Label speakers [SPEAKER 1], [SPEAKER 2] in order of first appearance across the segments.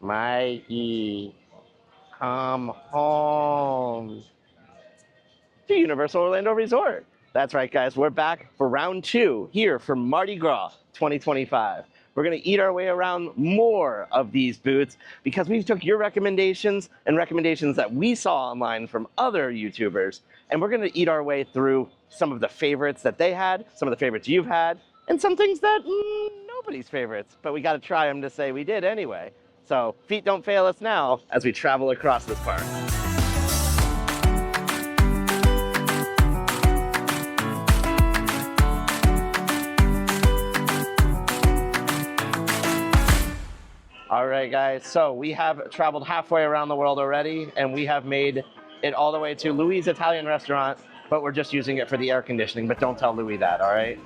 [SPEAKER 1] Mikey, come home to Universal Orlando Resort. That's right, guys. We're back for round 2 here for Mardi Gras 2025. We're going to eat our way around more of these booths because we took your recommendations and recommendations that we saw online from other YouTubers, and we're going to eat our way through some of the favorites that they had, some of the favorites you've had, and some things that nobody's favorites, but we got to try them to say we did anyway. So feet don't fail us now as we travel across this park. All right, guys, so we have traveled halfway around the world already, and we have made it all the way to Louis' Italian restaurant, but we're just using it for the air conditioning, but don't tell Louis that, all right?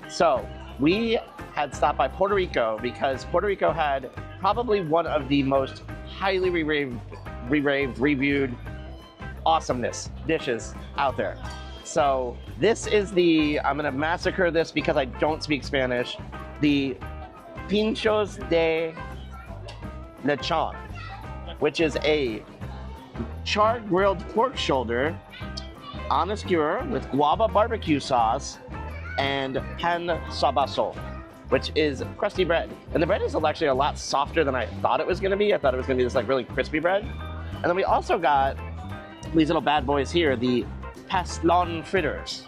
[SPEAKER 1] So we had stopped by Puerto Rico because Puerto Rico had probably one of the most highly reviewed awesomeness dishes out there. So this is I'm gonna massacre this because I don't speak Spanish, the Pinchos de Lechon, which is a charred grilled pork shoulder on a skewer with guava barbecue sauce and pan sabaso, which is crusty bread. And the bread is actually a lot softer than I thought it was gonna be. I thought it was gonna be this like really crispy bread. And then we also got these little bad boys here, the pastelon fritters,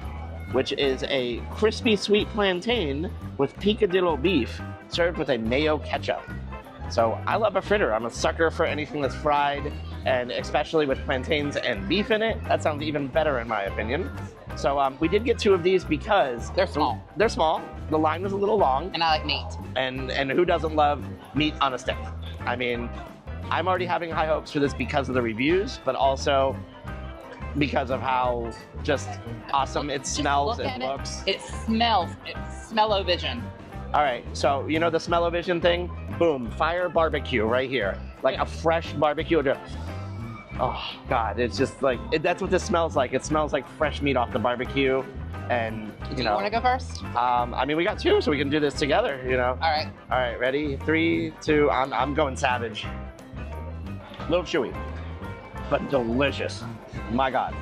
[SPEAKER 1] which is a crispy sweet plantain with picadillo beef served with a mayo ketchup. So I love a fritter. I'm a sucker for anything that's fried, and especially with plantains and beef in it. That sounds even better in my opinion. So we did get 2 of these because
[SPEAKER 2] they're small.
[SPEAKER 1] They're small. The line was a little long.
[SPEAKER 2] And I like meat.
[SPEAKER 1] And who doesn't love meat on a stick? I mean, I'm already having high hopes for this because of the reviews, but also because of how just awesome it smells and looks.
[SPEAKER 2] It smells. It's smell-o-vision.
[SPEAKER 1] All right, so you know the smell-o-vision thing? Boom, fire barbecue right here. Like a fresh barbecue. Oh God, it's just like, that's what this smells like. It smells like fresh meat off the barbecue. And
[SPEAKER 2] Do you want to go first?
[SPEAKER 1] I mean, we got 2, so we can do this together, you know?
[SPEAKER 2] All right.
[SPEAKER 1] All right, ready? 3, 2, I'm going savage. A little chewy, but delicious. My God.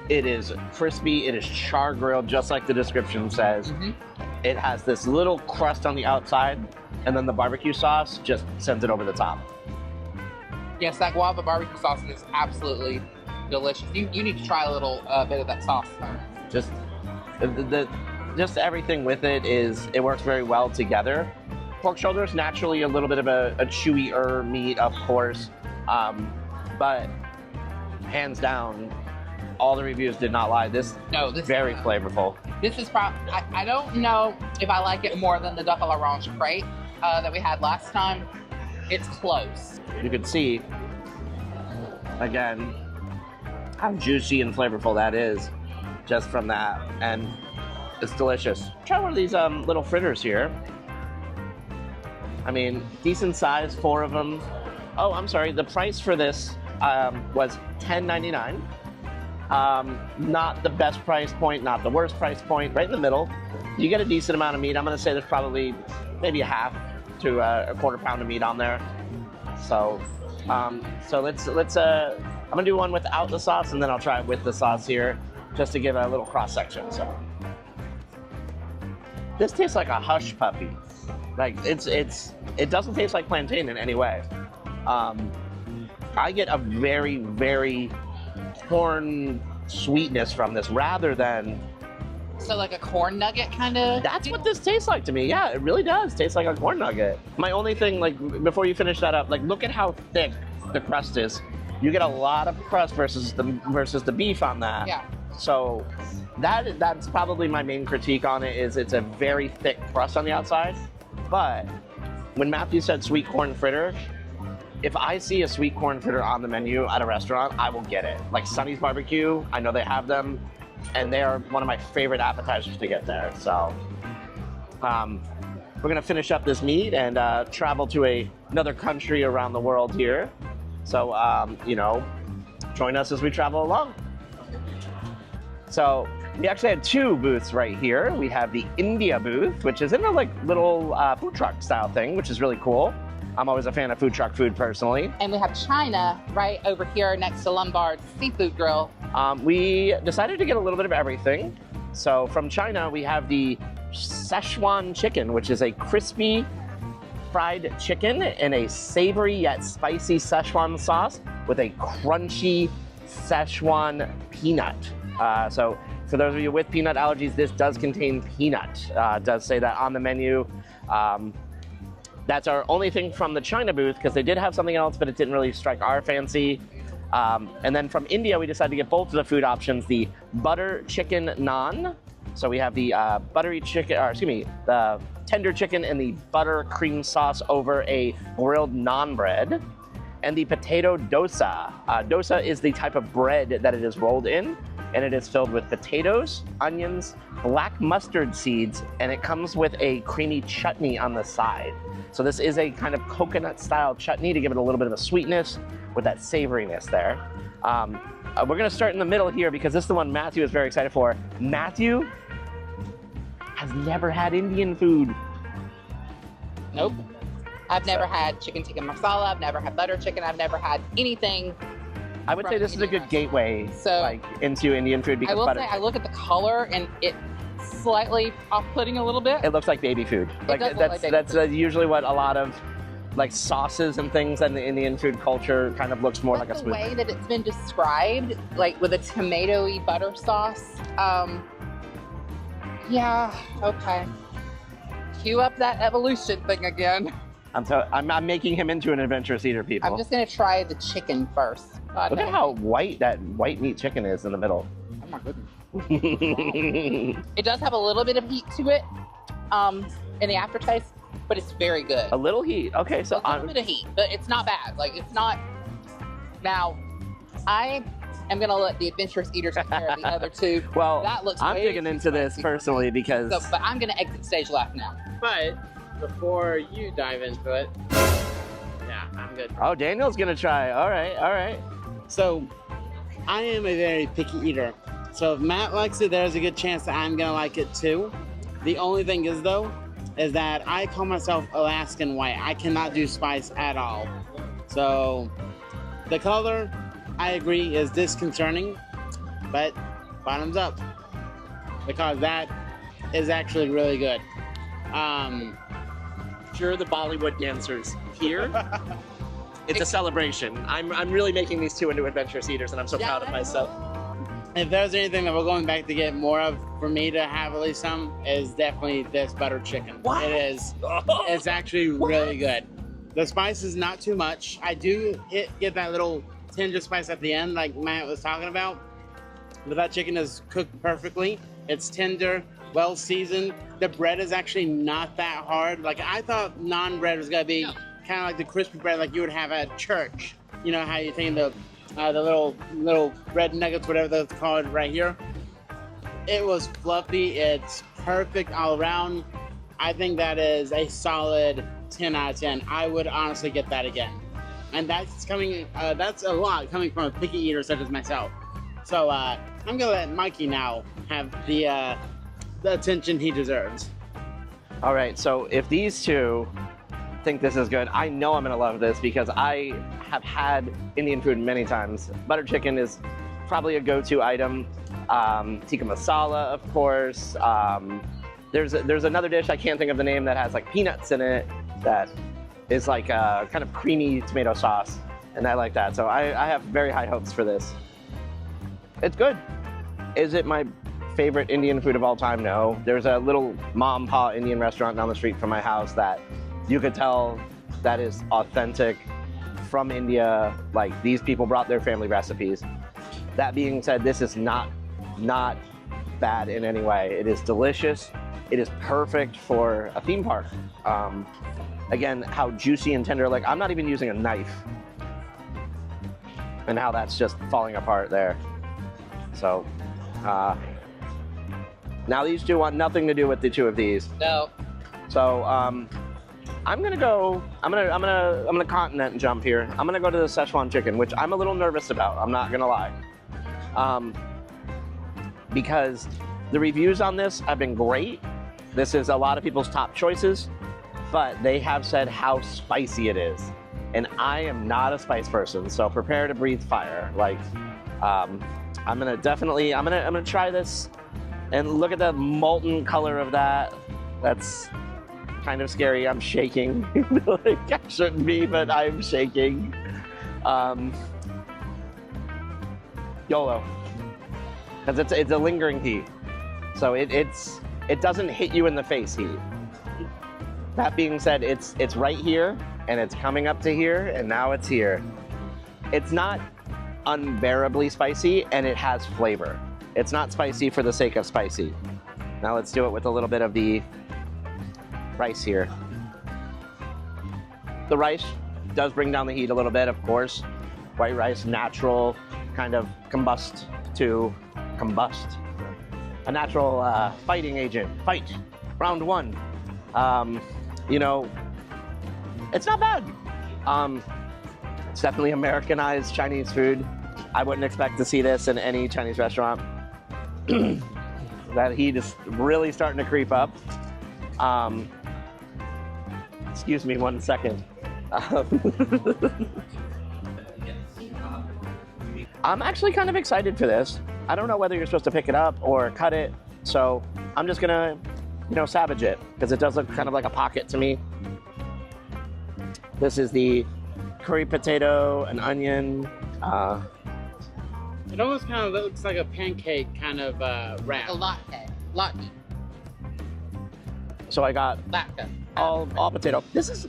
[SPEAKER 1] It is crispy, it is char grilled, just like the description says.
[SPEAKER 2] Mm-hmm.
[SPEAKER 1] It has this little crust on the outside, and then the barbecue sauce just sends it over the top.
[SPEAKER 2] Yes, that guava barbecue sauce is absolutely delicious. You need to try a little bit of that sauce.
[SPEAKER 1] Just just everything with it works very well together. Pork shoulder is naturally a little bit of a chewier meat, of course, but hands down, all the reviews did not lie. This is very flavorful.
[SPEAKER 2] This is probably, I don't know if I like it more than the duck à l'orange crate that we had last time. It's close.
[SPEAKER 1] You can see, again, how juicy and flavorful that is just from that, and it's delicious. Try one of these little fritters here. I mean, decent size, 4 of them. Oh, I'm sorry, the price for this was $10.99. Not the best price point, not the worst price point, right in the middle. You get a decent amount of meat. I'm gonna say there's probably maybe a half to a quarter pound of meat on there. So, let's I'm gonna do one without the sauce, and then I'll try it with the sauce here, just to give it a little cross section. So, this tastes like a hush puppy. Like it doesn't taste like plantain in any way. I get a very, very corn sweetness from this rather than.
[SPEAKER 2] So like a corn nugget kind of?
[SPEAKER 1] That's what this tastes like to me. Yeah, it really does taste like a corn nugget. My only thing, like, before you finish that up, like, look at how thick the crust is. You get a lot of crust versus the beef on that.
[SPEAKER 2] Yeah.
[SPEAKER 1] So that's probably my main critique on it, is it's a very thick crust on the outside. But when Matthew said sweet corn fritter, if I see a sweet corn fritter on the menu at a restaurant, I will get it. Like Sonny's Barbecue, I know they have them, and they are one of my favorite appetizers to get there. So we're gonna finish up this meat and travel to another country around the world here. So, you know, join us as we travel along. So we actually had 2 booths right here. We have the India booth, which is in a like little food truck style thing, which is really cool. I'm always a fan of food truck food personally.
[SPEAKER 2] And we have China right over here next to Lombard's Seafood Grill.
[SPEAKER 1] We decided to get a little bit of everything. So from China, we have the Szechuan chicken, which is a crispy fried chicken in a savory yet spicy Szechuan sauce with a crunchy Szechuan peanut. So for those of you with peanut allergies, this does contain peanut. It does say that on the menu. That's our only thing from the China booth, because they did have something else, but it didn't really strike our fancy. And then from India, we decided to get both of the food options, the butter chicken naan. So we have the the tender chicken and the butter cream sauce over a grilled naan bread, and the potato dosa. Dosa is the type of bread that it is rolled in, and it is filled with potatoes, onions, black mustard seeds, and it comes with a creamy chutney on the side. So this is a kind of coconut-style chutney to give it a little bit of a sweetness with that savoriness there. We're gonna start in the middle here because this is the one Matthew is very excited for. Matthew has never had Indian food.
[SPEAKER 2] Nope. I've never had chicken tikka masala. I've never had butter chicken. I've never had anything.
[SPEAKER 1] I would say this is a good gateway into Indian food because
[SPEAKER 2] I will say I look at the color and it's slightly off-putting a little bit.
[SPEAKER 1] It looks like baby food. That's usually what a lot of like sauces and things in the Indian food culture kind of looks more like a smoothie.
[SPEAKER 2] The way that it's been described, like with a tomatoey butter sauce. Yeah, okay. Cue up that evolution thing again.
[SPEAKER 1] I'm making him into an adventurous eater, people.
[SPEAKER 2] I'm just gonna try the chicken first.
[SPEAKER 1] Look at how white that white meat chicken is in the middle.
[SPEAKER 2] Oh my goodness. Wow. It does have a little bit of heat to it in the aftertaste, but it's very good.
[SPEAKER 1] A little heat. Okay, so
[SPEAKER 2] a little bit of heat, but it's not bad. Like, it's not. Now, I am gonna let the adventurous eaters take care of the other two.
[SPEAKER 1] Well,
[SPEAKER 2] that looks
[SPEAKER 1] I'm digging into this personally because.
[SPEAKER 2] So, but I'm gonna exit stage left now.
[SPEAKER 3] But before you dive into it, yeah, I'm good.
[SPEAKER 1] Oh, Daniel's gonna try. All right, all right.
[SPEAKER 3] So, I am a very picky eater. So if Matt likes it, there's a good chance that I'm gonna like it too. The only thing is though, is that I call myself Alaskan white. I cannot do spice at all. So the color, I agree, is disconcerting, but bottoms up, because that is actually really good.
[SPEAKER 1] Sure, the Bollywood dancers here. It's a celebration. I'm really making these two into adventurous eaters, and I'm so proud of myself.
[SPEAKER 3] If there's anything that we're going back to get more of, for me to have at least some, is definitely this butter chicken.
[SPEAKER 1] What?
[SPEAKER 3] It is. It's actually really good. The spice is not too much. I do get that little tinge of spice at the end, like Matt was talking about. But that chicken is cooked perfectly. It's tender, well seasoned. The bread is actually not that hard. Like, I thought naan bread was gonna be kind of like the crispy bread like you would have at church. You know how you think the little bread nuggets, whatever that's called, right here. It was fluffy. It's perfect all around. I think that is a solid 10 out of 10. I would honestly get that again. And that's a lot coming from a picky eater such as myself. So I'm gonna let Mikey now have the attention he deserves.
[SPEAKER 1] All right, so if these two think this is good, I know I'm gonna love this because I have had Indian food many times. Butter chicken is probably a go-to item. Tikka masala, of course. There's another dish, I can't think of the name, that has like peanuts in it that is like a kind of creamy tomato sauce, and I like that. So I have very high hopes for this. It's good. Is it my favorite Indian food of all time? No. There's a little mom and pop Indian restaurant down the street from my house that you could tell that is authentic from India. Like, these people brought their family recipes. That being said, this is not bad in any way. It is delicious. It is perfect for a theme park. Again, how juicy and tender, like, I'm not even using a knife. And how that's just falling apart there. So, now these two want nothing to do with the two of these.
[SPEAKER 2] No.
[SPEAKER 1] So, I'm gonna continent jump here. I'm gonna go to the Szechuan chicken, which I'm a little nervous about, I'm not gonna lie. Because the reviews on this have been great. This is a lot of people's top choices, but they have said how spicy it is. And I am not a spice person, so prepare to breathe fire. Like, I'm gonna try this and look at the molten color of that. That's kind of scary. I'm shaking. Like, I shouldn't be, but I'm shaking. YOLO. Because it's a lingering heat. So it doesn't hit you in the face heat. That being said, it's right here, and it's coming up to here, and now it's here. It's not unbearably spicy, and it has flavor. It's not spicy for the sake of spicy. Now let's do it with a little bit of the rice here. The rice does bring down the heat a little bit, of course. White rice, natural, kind of combust. A natural fighting agent. Fight. Round one. You know, it's not bad. It's definitely Americanized Chinese food. I wouldn't expect to see this in any Chinese restaurant. That heat is really starting to creep up. Excuse me 1 second. I'm actually kind of excited for this. I don't know whether you're supposed to pick it up or cut it, so I'm just gonna, savage it, because it does look kind of like a pocket to me. This is the curry potato, an onion.
[SPEAKER 3] It almost kind of looks like a pancake kind of wrap.
[SPEAKER 2] A latte. Latte.
[SPEAKER 1] So I got
[SPEAKER 2] Latke.
[SPEAKER 1] all potato. This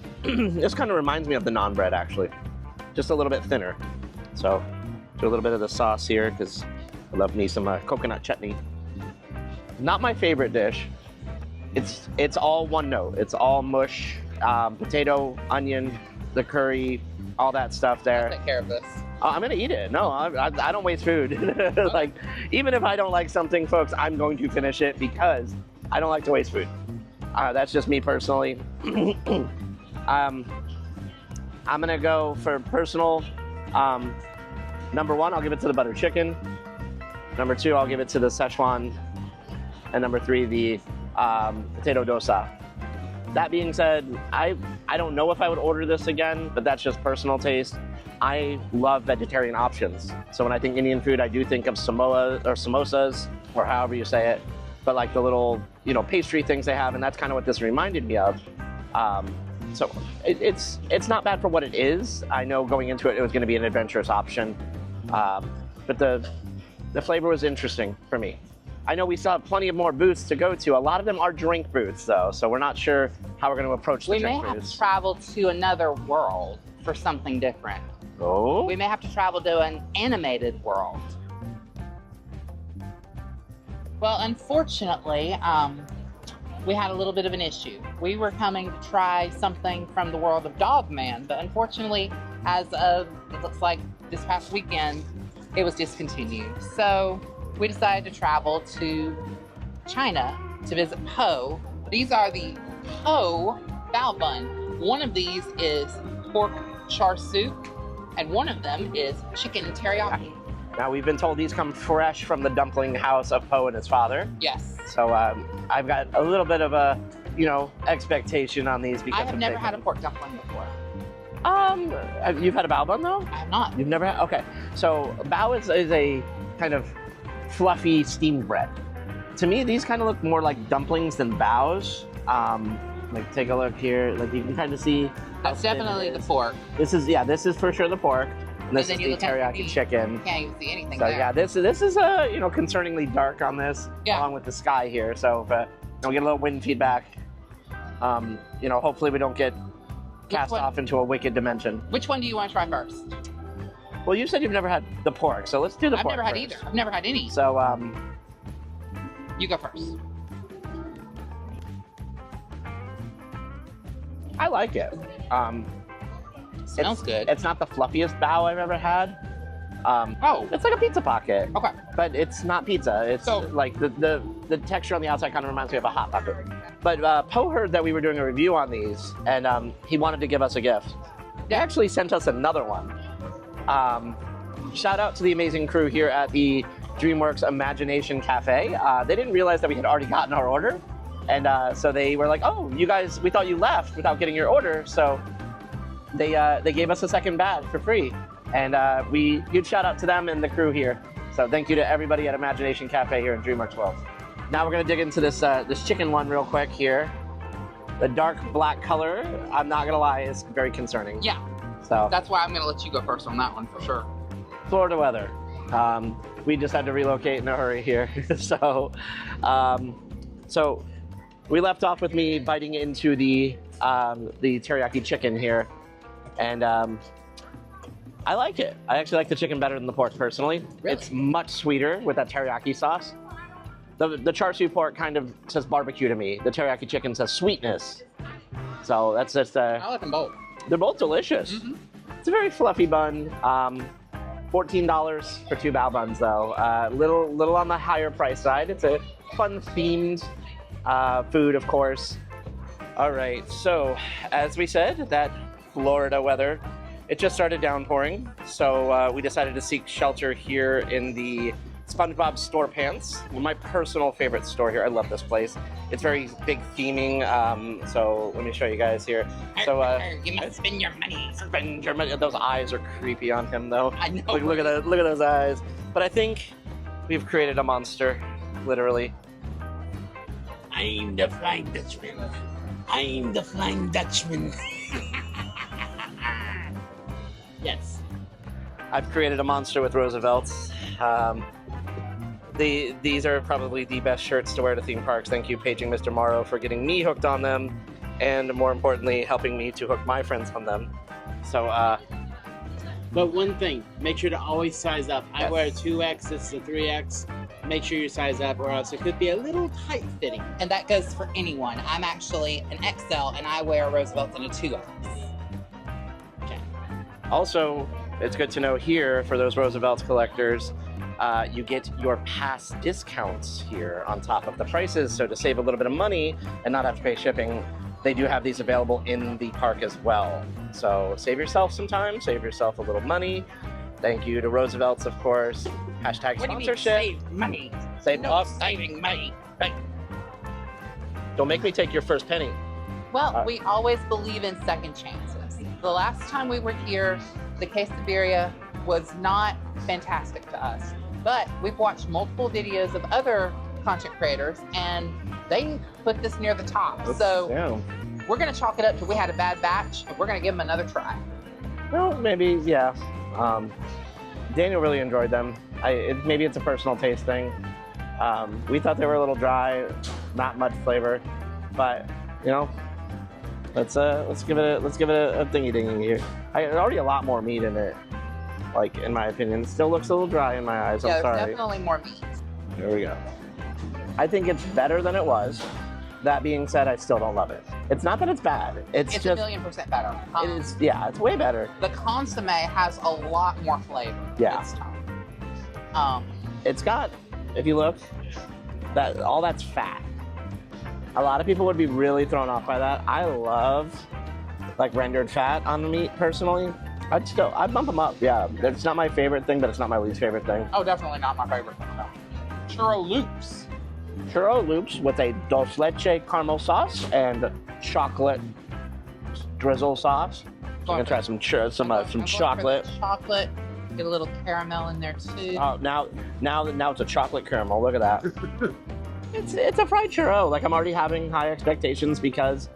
[SPEAKER 1] kind of reminds me of the naan bread, actually. Just a little bit thinner. So do a little bit of the sauce here, because I love me some coconut chutney. Not my favorite dish. It's all one note. It's all mush, potato, onion, the curry, all that stuff there.
[SPEAKER 2] I'll take care of this.
[SPEAKER 1] I'm gonna eat it. No, I don't waste food. Like, even if I don't like something, folks, I'm going to finish it because I don't like to waste food. That's just me personally. I'm gonna go for personal. Number one, I'll give it to the butter chicken. Number two, I'll give it to the Szechuan. And number three, the potato dosa. That being said, I don't know if I would order this again, but that's just personal taste. I love vegetarian options. So when I think Indian food, I do think of Samoa or samosas, or however you say it, but like the little, pastry things they have, and that's kind of what this reminded me of. So it's not bad for what it is. I know going into it, it was going to be an adventurous option, but the flavor was interesting for me. I know we still have plenty of more booths to go to. A lot of them are drink booths, though, so we're not sure how we're going to approach the drink booths.
[SPEAKER 2] We may have to travel to another world for something different.
[SPEAKER 1] Oh?
[SPEAKER 2] We may have to travel to an animated world. Well, unfortunately, we had a little bit of an issue. We were coming to try something from the world of Dogman, but unfortunately, as of, it looks like this past weekend, it was discontinued. So we decided to travel to China to visit Po. These are the Po bao bun. One of these is pork char siu, and one of them is chicken teriyaki.
[SPEAKER 1] Now, we've been told these come fresh from the dumpling house of Po and his father.
[SPEAKER 2] Yes.
[SPEAKER 1] So I've got a little bit of a, expectation on these. Because
[SPEAKER 2] I have never had a pork dumpling before.
[SPEAKER 1] You've had a bao bun, though?
[SPEAKER 2] I have not.
[SPEAKER 1] You've never had? Okay. So bao is a kind of fluffy steamed bread. To me, these kind of look more like dumplings than baos. Like, take a look here. Like, you can kind of see.
[SPEAKER 2] That's definitely the pork.
[SPEAKER 1] This is for sure the pork. And this is the teriyaki chicken.
[SPEAKER 2] You can't even see anything
[SPEAKER 1] So
[SPEAKER 2] there.
[SPEAKER 1] yeah, this is concerningly dark on this, along with the sky here. So we'll get a little wind feedback. Hopefully we don't get cast off into a wicked dimension.
[SPEAKER 2] Which one do you want to try first?
[SPEAKER 1] Well, you said you've never had the pork, so let's do the pork.
[SPEAKER 2] I've never had
[SPEAKER 1] first.
[SPEAKER 2] either. I've never had any.
[SPEAKER 1] So
[SPEAKER 2] you go first.
[SPEAKER 1] I like it.
[SPEAKER 2] Smells good.
[SPEAKER 1] It's not the fluffiest bao I've ever had. It's like a pizza pocket.
[SPEAKER 2] Okay.
[SPEAKER 1] But it's not pizza. It's like the texture on the outside kind of reminds me of a hot pocket. But Po heard that we were doing a review on these, and he wanted to give us a gift. They actually sent us another one. Shout out to the amazing crew here at the DreamWorks Imagination Cafe. They didn't realize that we had already gotten our order. And so they were like, "Oh, you guys, we thought you left without getting your order." So they gave us a second badge for free, and huge shout out to them and the crew here. So thank you to everybody at Imagination Cafe here in DreamWorks World. Now we're gonna dig into this this chicken one real quick here. The dark black color, I'm not gonna lie, is very concerning.
[SPEAKER 2] Yeah.
[SPEAKER 1] So
[SPEAKER 2] That's why I'm gonna let you go first on that one for sure.
[SPEAKER 1] Florida weather. We just had to relocate in a hurry here. So we left off with me biting into the teriyaki chicken here, and I like it. I actually like the chicken better than the pork personally.
[SPEAKER 2] Really?
[SPEAKER 1] It's much sweeter with that teriyaki sauce. The char siu pork kind of says barbecue to me. The teriyaki chicken says sweetness. So that's just
[SPEAKER 2] I like them both.
[SPEAKER 1] they're both delicious.
[SPEAKER 2] Mm-hmm.
[SPEAKER 1] It's a very fluffy bun. $14 for 2 bao buns though. Little on the higher price side. It's a fun themed food, of course. All right, so as we said, that Florida weather, it just started downpouring. So we decided to seek shelter here in the SpongeBob Store Pants, my personal favorite store here. I love this place. It's very big theming. So let me show you guys here. So
[SPEAKER 2] you must spend your money.
[SPEAKER 1] spend your money. Those eyes are creepy on him though.
[SPEAKER 2] I know.
[SPEAKER 1] Look at that. Look at those eyes. But I think we've created a monster, literally.
[SPEAKER 3] I'm the Flying Dutchman. I'm the Flying Dutchman. Yes.
[SPEAKER 1] I've created a monster with Roosevelt's. These are probably the best shirts to wear to theme parks. Thank you, Paging Mr. Morrow, for getting me hooked on them, and more importantly, helping me to hook my friends on them. So,
[SPEAKER 3] But one thing, make sure to always size up. I
[SPEAKER 1] Yes.
[SPEAKER 3] wear a 2X, this is a 3X. Make sure you size up or else it could be a little tight fitting.
[SPEAKER 2] And that goes for anyone. I'm actually an XL and I wear Roosevelt in a 2X.
[SPEAKER 3] Okay.
[SPEAKER 1] also, it's good to know here for those Roosevelt's collectors, you get your pass discounts here on top of the prices. So to save a little bit of money and not have to pay shipping, they do have these available in the park as well. So save yourself some time, save yourself a little money. Thank you to Roosevelt's, of course. Hashtag
[SPEAKER 2] What do you mean
[SPEAKER 1] sponsorship.
[SPEAKER 2] save money?
[SPEAKER 1] Save
[SPEAKER 2] No
[SPEAKER 1] us.
[SPEAKER 2] saving money.
[SPEAKER 1] Don't make me take your first penny.
[SPEAKER 2] Well, we always believe in second chances. The last time we were here, the quesadilla was not fantastic to us. But we've watched multiple videos of other content creators and they put this near the top. So
[SPEAKER 1] Yeah.
[SPEAKER 2] we're gonna chalk it up to we had a bad batch and we're gonna give them another try.
[SPEAKER 1] Well, maybe, yeah. Daniel really enjoyed them. Maybe it's a personal taste thing. We thought they were a little dry, not much flavor, but you know, let's give it a thingy dingy here. There's already a lot more meat in it, like in my opinion. It still looks a little dry in my eyes.
[SPEAKER 2] Yeah,
[SPEAKER 1] I'm
[SPEAKER 2] there's
[SPEAKER 1] sorry.
[SPEAKER 2] definitely more meat.
[SPEAKER 1] There we go. I think it's better than it was. That being said, I still don't love it. It's not that it's bad. It's
[SPEAKER 2] It's
[SPEAKER 1] just,
[SPEAKER 2] 1,000,000% better.
[SPEAKER 1] it is, yeah, it's way better.
[SPEAKER 2] The consomme has a lot more flavor
[SPEAKER 1] Yeah.
[SPEAKER 2] this time.
[SPEAKER 1] It's got, if you look, all that's fat. A lot of people would be really thrown off by that. I love like rendered fat on the meat personally. I'd bump them up. Yeah, it's not my favorite thing, but it's not my least favorite thing.
[SPEAKER 2] Oh, definitely not my favorite thing though. Churro loops.
[SPEAKER 1] Churro loops with a dulce leche caramel sauce and chocolate drizzle sauce. I'm gonna try some
[SPEAKER 2] I'm going for the
[SPEAKER 1] chocolate.
[SPEAKER 2] Chocolate. Get a little caramel in there too.
[SPEAKER 1] Oh, now it's a chocolate caramel. Look at that. It's a fried churro. Like I'm already having high expectations because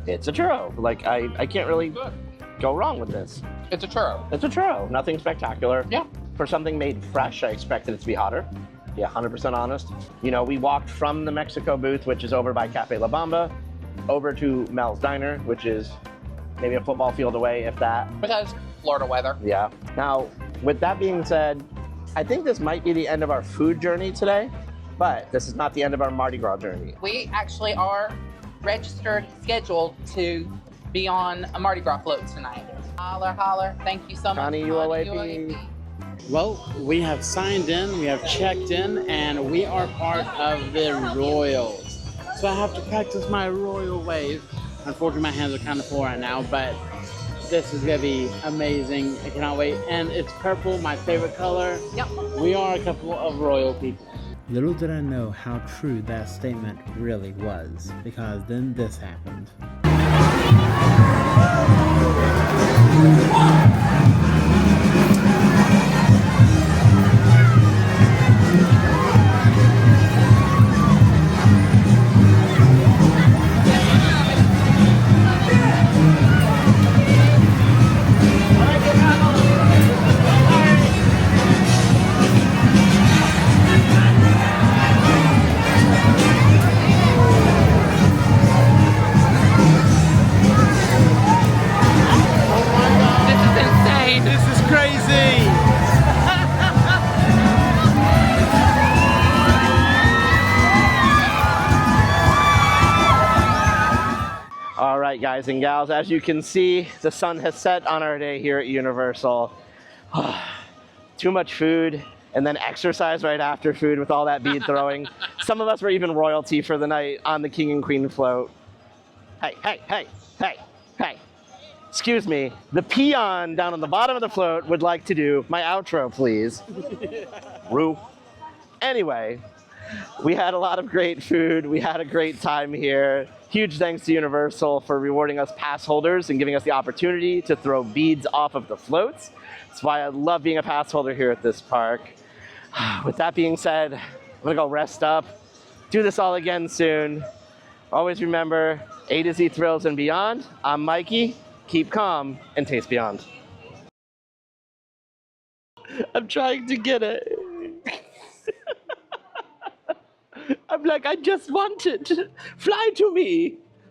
[SPEAKER 1] it's a churro. Like I can't really
[SPEAKER 2] Good.
[SPEAKER 1] go wrong with this.
[SPEAKER 2] It's a churro.
[SPEAKER 1] It's a churro. Nothing spectacular.
[SPEAKER 2] Yeah.
[SPEAKER 1] For something made fresh, I expected it to be hotter. Yeah, 100% honest. You know, we walked from the Mexico booth, which is over by Cafe La Bamba, over to Mel's Diner, which is maybe a football field away, if that.
[SPEAKER 2] Because Florida weather.
[SPEAKER 1] Yeah. Now, with that being said, I think this might be the end of our food journey today, but this is not the end of our Mardi Gras journey.
[SPEAKER 2] We actually are registered, scheduled to be on a Mardi Gras float tonight. Holler, holler. Thank you so much.
[SPEAKER 1] Connie, UOAP.
[SPEAKER 3] Well, we have signed in, we have checked in, and we are part of the Royals. So I have to practice my royal wave. Unfortunately, my hands are kind of full right now, but this is gonna be amazing. I cannot wait. And it's purple, my favorite color.
[SPEAKER 2] Yep.
[SPEAKER 3] We are a couple of royal people. Little did I know how true that statement really was, because then this happened.
[SPEAKER 2] This is insane.
[SPEAKER 3] This is crazy!
[SPEAKER 1] All right, guys and gals, as you can see, the sun has set on our day here at Universal. Too much food, and then exercise right after food with all that bead throwing. Some of us were even royalty for the night on the King and Queen float. Hey, hey, hey, hey, hey. Excuse me, the peon down on the bottom of the float would like to do my outro, please. Rue. Anyway, we had a lot of great food. We had a great time here. Huge thanks to Universal for rewarding us pass holders and giving us the opportunity to throw beads off of the floats. That's why I love being a pass holder here at this park. With that being said, I'm gonna go rest up, do this all again soon. Always remember, A to Z thrills and beyond. I'm Mikey. Keep calm and taste beyond. I'm trying to get it. I'm like, I just want it. Fly to me.